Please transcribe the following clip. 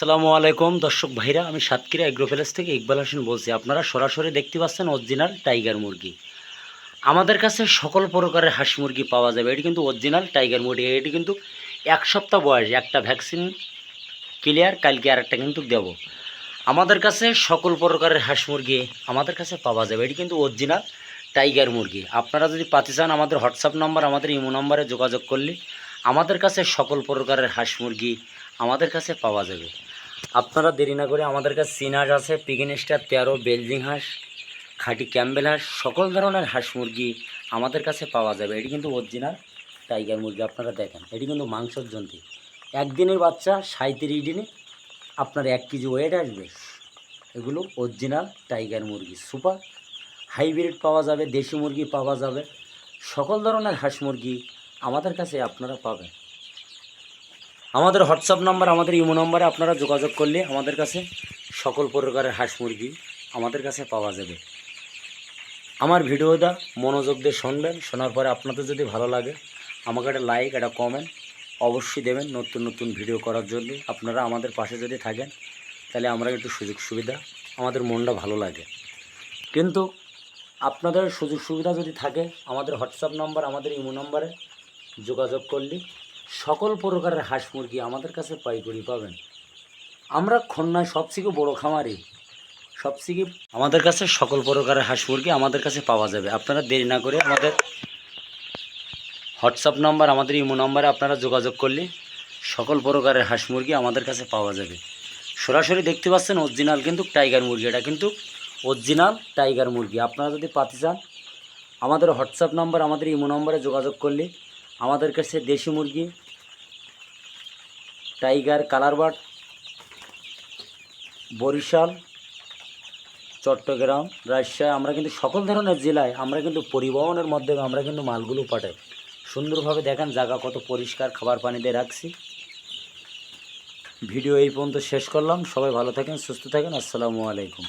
আসসালামু আলাইকুম দর্শক ভাইরা, আমি সাতক্ষীরা এগ্রো প্যালেস থেকে ইকবাল হোসেন বলছি। আপনারা সরাসরি দেখতে পাচ্ছেন অরিজিনাল টাইগার মুরগি। আমাদের কাছে সকল প্রকারের হাঁস মুরগি পাওয়া যাবে। এটি কিন্তু অরিজিনাল টাইগার মুরগি। এটি কিন্তু এক সপ্তাহ বয়স, একটা ভ্যাকসিন ক্লিয়ার, কালকে আরেকটা কিন্তু দেব। আমাদের কাছে সকল প্রকারের হাঁস মুরগি আমাদের কাছে পাওয়া যাবে। এটি কিন্তু অরিজিনাল টাইগার মুরগি। আপনারা যদি পাতে চান, আমাদের হোয়াটসঅ্যাপ নাম্বার, আমাদের ইমো নাম্বারে যোগাযোগ করলে আমাদের কাছে সকল প্রকারের হাঁস মুরগি আমাদের কাছে পাওয়া যাবে। আপনারা দেরি না করে, আমাদের কাছে চীন হাঁস আছে, পিগিন স্টার 13, বেলজিং হাঁস, খাঁটি ক্যাম্বেল হাঁস, সকল ধরনের হাঁস মুরগি আমাদের কাছে পাওয়া যাবে। এটি কিন্তু অরিজিনাল টাইগার মুরগি। আপনারা দেখেন, এটি কিন্তু মাংসর জন্তি। একদিনের বাচ্চা 37 দিনে আপনার 1 কেজি ওয়েট আসবে। এগুলো অরিজিনাল টাইগার মুরগি। সুপার হাইব্রিড পাওয়া যাবে, দেশি মুরগি পাওয়া যাবে, সকল ধরনের হাঁস মুরগি আমাদের কাছে আপনারা পাবেন। আমাদের হোয়াটসঅ্যাপ নাম্বার, আমাদের ইমো নাম্বারে আপনারা যোগাযোগ করলে আমাদের কাছে সকল প্রকারের হাঁস মুরগি আমাদের কাছে পাওয়া যাবে। আমার ভিডিওটা মনোযোগ দিয়ে শুনবেন। শোনার পরে আপনাদের যদি ভালো লাগে, আমাকে একটা লাইক, একটা কমেন্ট অবশ্যই দেবেন। নতুন নতুন ভিডিও করার জন্য আপনারা আমাদের পাশে যদি থাকেন, তাহলে আমরা একটু সুযোগ সুবিধা, আমাদের মনটা ভালো লাগে। কিন্তু আপনাদের সুযোগ সুবিধা যদি থাকে, আমাদের হোয়াটসঅ্যাপ নাম্বার, আমাদের ইমো নাম্বারে যোগাযোগ করলে সকল প্রকারের হাঁস মুরগি আমাদের কাছে পাইকারি পাবেন। আমরা খুলনায় সবথেকে বড় খামারি, সবথেকে আমাদের কাছে সকল প্রকারের হাঁস মুরগি আমাদের কাছে পাওয়া যাবে। আপনারা দেরি না করে আমাদের হোয়াটসঅ্যাপ নাম্বার, আমাদের ইমো নাম্বারে আপনারা যোগাযোগ করলে সকল প্রকারের হাঁস মুরগি আমাদের কাছে পাওয়া যাবে। সরাসরি দেখতে পাচ্ছেন অরিজিনাল কিন্তু টাইগার মুরগি। এটা কিন্তু অরিজিনাল টাইগার মুরগি। আপনারা যদি পাতে চান, আমাদের হোয়াটসঅ্যাপ নাম্বার, আমাদের ইমো নাম্বারে যোগাযোগ করলে আমাদের কাছে দেশি মুরগি, টাইগার, কালারবার্ড, বরিশাল, চট্টগ্রাম, রাজশাহী, আমরা কিন্তু সকল ধরনের জেলায় আমরা কিন্তু পরিবহনের মাধ্যমে আমরা কিন্তু মালগুলো পাঠাই। সুন্দরভাবে দেখেন জায়গা কত পরিষ্কার, খাবার পানি দিয়ে রাখছি। ভিডিও এই পর্যন্ত শেষ করলাম। সবাই ভালো থাকেন, সুস্থ থাকেন। আসসালামু আলাইকুম।